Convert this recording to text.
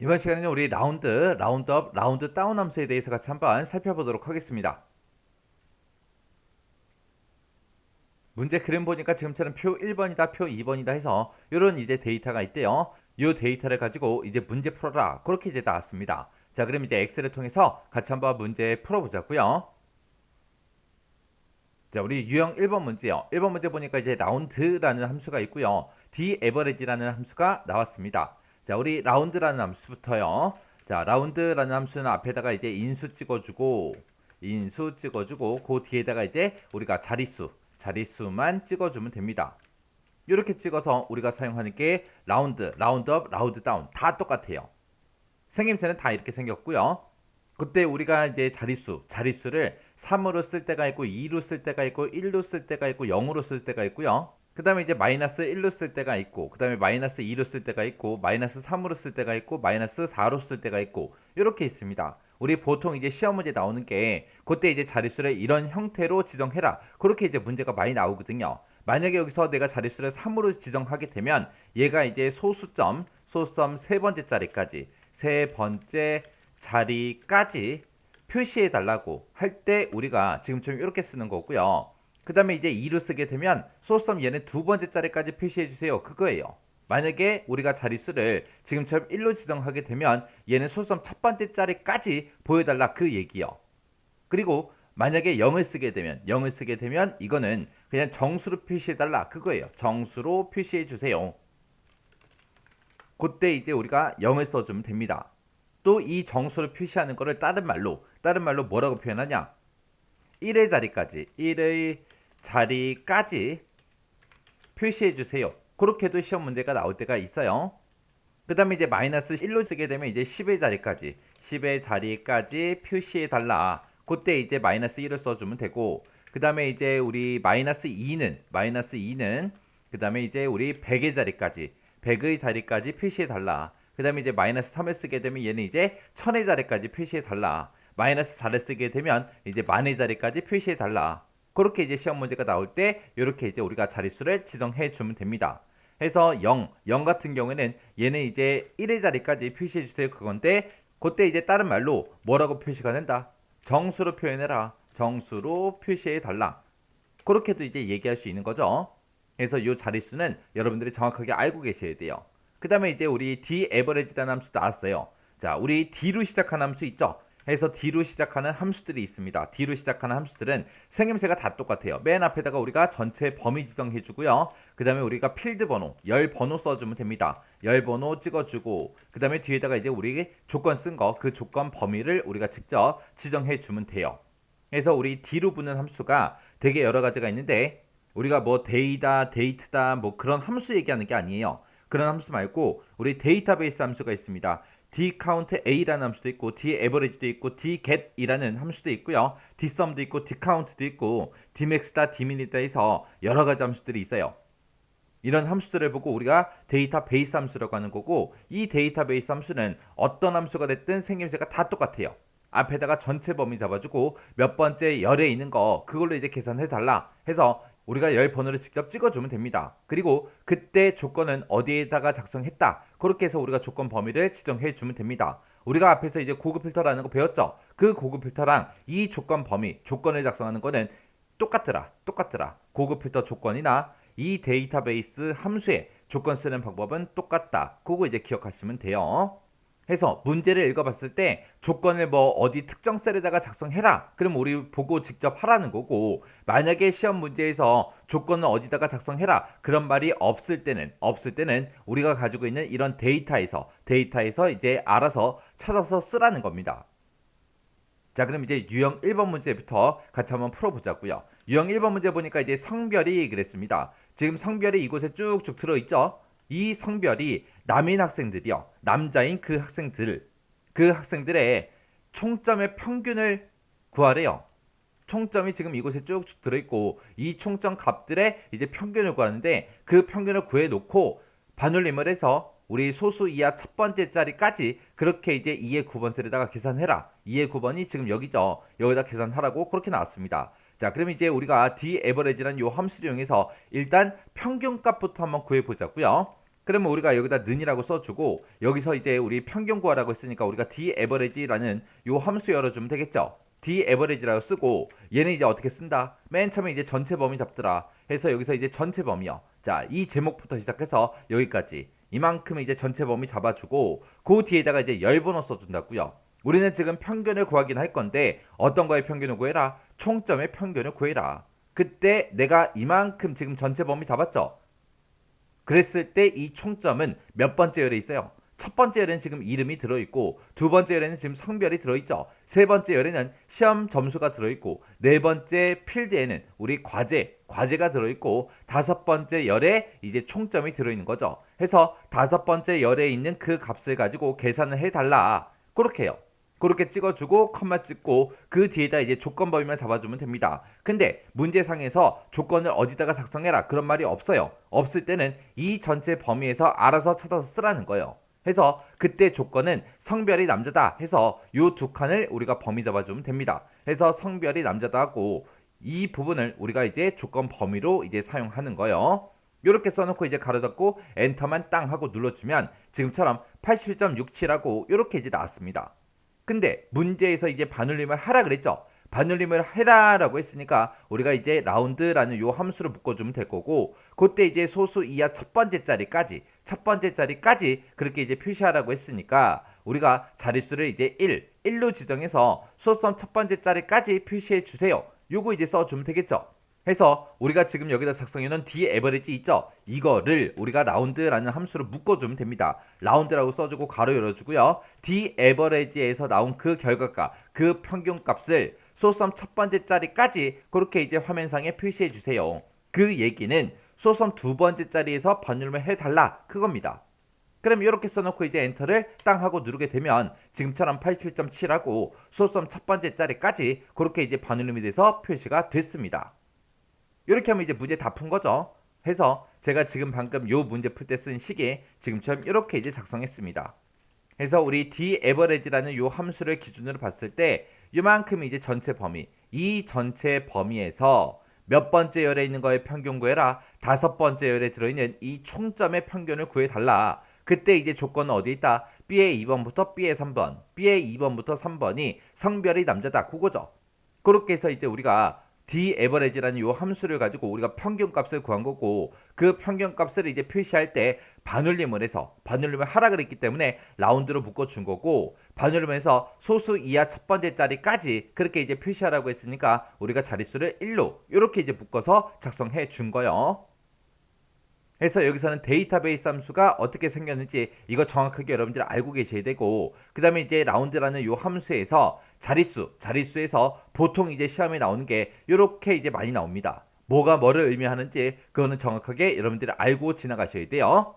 이번 시간에는 우리 라운드업, 라운드 다운 함수에 대해서 같이 한번 살펴보도록 하겠습니다. 문제 그림 보니까 지금처럼 표 1번이다, 표 2번이다 해서 이런 이제 데이터가 있대요. 이 데이터를 가지고 이제 문제 풀어라. 그렇게 이제 나왔습니다. 자, 그럼 이제 엑셀을 통해서 같이 한번 문제 풀어보자고요. 자, 우리 유형 1번 문제요. 1번 문제 보니까 이제 라운드라는 함수가 있고요. dAverage라는 함수가 나왔습니다. 자, 우리 라운드라는 함수부터요. 자, 라운드라는 함수는 앞에다가 이제 인수 찍어주고 그 뒤에다가 이제 우리가 자릿수만 찍어주면 됩니다. 이렇게 찍어서 우리가 사용하는 게 라운드업, 라운드 다운 다 똑같아요. 생김새는 다 이렇게 생겼고요. 그때 우리가 이제 자릿수를 3으로 쓸 때가 있고 2로 쓸 때가 있고 1로 쓸 때가 있고 0으로 쓸 때가 있고요. 그 다음에 이제 마이너스 1로 쓸 때가 있고 그 다음에 마이너스 2로 쓸 때가 있고 마이너스 3으로 쓸 때가 있고 마이너스 4로 쓸 때가 있고 이렇게 있습니다. 우리 보통 이제 시험 문제 나오는 게 그때 이제 자릿수를 이런 형태로 지정해라. 그렇게 이제 문제가 많이 나오거든요. 만약에 여기서 내가 자릿수를 3으로 지정하게 되면 얘가 이제 소수점 세 번째 자리까지 세 번째 자리까지 표시해 달라고 할 때 우리가 지금처럼 이렇게 쓰는 거고요. 그 다음에 이제 2로 쓰게 되면 소수점 얘는 두 번째 자리까지 표시해 주세요. 그거예요. 만약에 우리가 자릿수를 지금처럼 1로 지정하게 되면 얘는 소수점 첫 번째 자리까지 보여달라 그 얘기요. 그리고 만약에 0을 쓰게 되면 이거는 그냥 정수로 표시해 달라 그거예요. 정수로 표시해 주세요. 그때 이제 우리가 0을 써주면 됩니다. 또 이 정수를 표시하는 거를 다른 말로 뭐라고 표현하냐? 1의 자리까지 표시해 주세요. 그렇게도 시험 문제가 나올 때가 있어요. 그 다음에 이제 마이너스 1로 쓰게 되면 이제 10의 자리까지 표시해 달라. 그때 이제 마이너스 1을 써주면 되고, 그 다음에 이제 우리 마이너스 2는 그 다음에 이제 우리 100의 자리까지 표시해 달라. 그 다음에 이제 마이너스 3을 쓰게 되면 얘는 이제 1000의 자리까지 표시해 달라. 마이너스 4를 쓰게 되면 이제 만의 자리까지 표시해 달라. 그렇게 이제 시험 문제가 나올 때 이렇게 이제 우리가 자릿수를 지정해 주면 됩니다. 해서 0 같은 경우에는 얘는 이제 1의 자리까지 표시해 주세요. 그건데 그때 이제 다른 말로 뭐라고 표시가 된다? 정수로 표현해라. 정수로 표시해 달라. 그렇게도 이제 얘기할 수 있는 거죠. 그래서 이 자릿수는 여러분들이 정확하게 알고 계셔야 돼요. 그 다음에 이제 우리 dAverage라는 함수 나왔어요. 자, 우리 d로 시작하는 함수 있죠? 해서 d로 시작하는 함수들이 있습니다. d로 시작하는 함수들은 생김새가 다 똑같아요. 맨 앞에다가 우리가 전체 범위 지정해 주고요. 그 다음에 우리가 필드 번호, 열 번호 써주면 됩니다. 열 번호 찍어주고 그 다음에 뒤에다가 이제 우리 조건 쓴 거, 그 조건 범위를 우리가 직접 지정해 주면 돼요. 그래서 우리 d로 붙는 함수가 되게 여러 가지가 있는데 우리가 뭐 데이다, 데이트다 뭐 그런 함수 얘기하는 게 아니에요. 그런 함수 말고 우리 데이터베이스 함수가 있습니다. dCountA라는 함수도 있고 dAverage도 있고 dGet이라는 함수도 있고요. dSum도 있고 dCount도 있고 dMax다, dMin이다 해서 여러 가지 함수들이 있어요. 이런 함수들을 보고 우리가 데이터베이스 함수라고 하는 거고 이 데이터베이스 함수는 어떤 함수가 됐든 생김새가 다 똑같아요. 앞에다가 전체 범위 잡아주고 몇 번째 열에 있는 거 그걸로 이제 계산해 달라 해서 우리가 열 번호를 직접 찍어주면 됩니다. 그리고 그때 조건은 어디에다가 작성했다. 그렇게 해서 우리가 조건 범위를 지정해 주면 됩니다. 우리가 앞에서 이제 고급 필터라는 거 배웠죠. 그 고급 필터랑 이 조건 범위, 조건을 작성하는 거는 똑같더라. 고급 필터 조건이나 이 데이터베이스 함수의 조건 쓰는 방법은 똑같다. 그거 이제 기억하시면 돼요. 해서 문제를 읽어봤을 때 조건을 뭐 어디 특정 셀에다가 작성해라. 그럼 우리 보고 직접 하라는 거고 만약에 시험 문제에서 조건을 어디다가 작성해라. 그런 말이 없을 때는 우리가 가지고 있는 이런 데이터에서 이제 알아서 찾아서 쓰라는 겁니다. 자, 그럼 이제 유형 1번 문제부터 같이 한번 풀어보자고요. 유형 1번 문제 보니까 이제 성별이 그랬습니다. 지금 성별이 이곳에 쭉쭉 들어있죠. 이 성별이 남인 학생들이요. 남자인 그 학생들의 총점의 평균을 구하래요. 총점이 지금 이곳에 쭉쭉 들어있고 이 총점 값들의 이제 평균을 구하는데 그 평균을 구해놓고 반올림을 해서 우리 소수 이하 첫 번째 자리까지 그렇게 이제 2의 9번 셀에다가 계산해라. 2의 9번이 지금 여기죠. 여기다 계산하라고 그렇게 나왔습니다. 자, 그럼 이제 우리가 dAverage라는 요 함수를 이용해서 일단 평균값부터 한번 구해보자고요. 그러면 우리가 여기다 는이라고 써주고 여기서 이제 우리 평균 구하라고 했으니까 우리가 daverage라는 요 함수 열어주면 되겠죠. daverage라고 쓰고 얘는 이제 어떻게 쓴다? 맨 처음에 이제 전체 범위 잡더라 해서 여기서 이제 전체 범위요. 자, 이 제목부터 시작해서 여기까지 이만큼 이제 전체 범위 잡아주고 그 뒤에다가 이제 열번호 써준다고요. 우리는 지금 평균을 구하긴 할 건데 어떤 거의 평균을 구해라? 총점의 평균을 구해라. 그때 내가 이만큼 지금 전체 범위 잡았죠. 그랬을 때 이 총점은 몇 번째 열에 있어요? 첫 번째 열에는 지금 이름이 들어있고 두 번째 열에는 지금 성별이 들어있죠. 세 번째 열에는 시험 점수가 들어있고 네 번째 필드에는 우리 과제가 들어있고 다섯 번째 열에 이제 총점이 들어있는 거죠. 해서 다섯 번째 열에 있는 그 값을 가지고 계산을 해달라. 그렇게 해요. 그렇게 찍어주고 컴마 찍고 그 뒤에다 이제 조건 범위만 잡아주면 됩니다. 근데 문제상에서 조건을 어디다가 작성해라 그런 말이 없어요. 없을 때는 이 전체 범위에서 알아서 찾아서 쓰라는 거예요. 해서 그때 조건은 성별이 남자다 해서 요 두 칸을 우리가 범위 잡아주면 됩니다. 해서 성별이 남자다 하고 이 부분을 우리가 이제 조건 범위로 이제 사용하는 거예요. 이렇게 써놓고 이제 가로 닫고 엔터만 땅 하고 눌러주면 지금처럼 81.67하고 이렇게 이제 나왔습니다. 근데 문제에서 이제 반올림을 하라 그랬죠. 반올림을 해라라고 했으니까 우리가 이제 라운드라는 요 함수를 묶어주면 될 거고 그때 이제 소수 이하 첫 번째 자리까지 그렇게 이제 표시하라고 했으니까 우리가 자릿수를 이제 1로 지정해서 소수점 첫 번째 자리까지 표시해 주세요. 요거 이제 써주면 되겠죠. 해서 우리가 지금 여기다 작성해놓은 daverage 있죠? 이거를 우리가 라운드라는 함수로 묶어주면 됩니다. 라운드라고 써주고 가로 열어주고요. daverage에서 나온 그 결과값, 그 평균값을 소수점 첫 번째 자리까지 그렇게 이제 화면상에 표시해 주세요. 그 얘기는 소수점 두 번째 자리에서 반올림을 해달라 그겁니다. 그럼 이렇게 써놓고 이제 엔터를 땅 하고 누르게 되면 지금처럼 87.7하고 소수점 첫 번째 자리까지 그렇게 이제 반올림이 돼서 표시가 됐습니다. 이렇게 하면 이제 문제 다 푼 거죠. 해서 제가 지금 방금 요 문제 풀 때 쓴 식에 지금처럼 이렇게 이제 작성했습니다. 해서 우리 daverage라는 요 함수를 기준으로 봤을 때 이만큼 이제 전체 범위, 이 전체 범위에서 몇 번째 열에 있는 거의 평균 구해라. 다섯 번째 열에 들어있는 이 총점의 평균을 구해달라. 그때 이제 조건은 어디 있다? B의 2번부터 B의 3번, B의 2번부터 3번이 성별이 남자다. 그거죠. 그렇게 해서 이제 우리가 daverage라는 요 함수를 가지고 우리가 평균값을 구한 거고 그 평균값을 이제 표시할 때 반올림을 하라 그랬기 때문에 라운드로 묶어준 거고 반올림을 해서 소수 이하 첫 번째 자리까지 그렇게 이제 표시하라고 했으니까 우리가 자릿수를 1로 이렇게 이제 묶어서 작성해 준 거예요. 해서 여기서는 데이터베이스 함수가 어떻게 생겼는지 이거 정확하게 여러분들이 알고 계셔야 되고 그 다음에 이제 라운드라는 요 함수에서 자릿수에서 보통 이제 시험에 나오는 게 이렇게 이제 많이 나옵니다. 뭐가 뭐를 의미하는지 그거는 정확하게 여러분들이 알고 지나가셔야 돼요.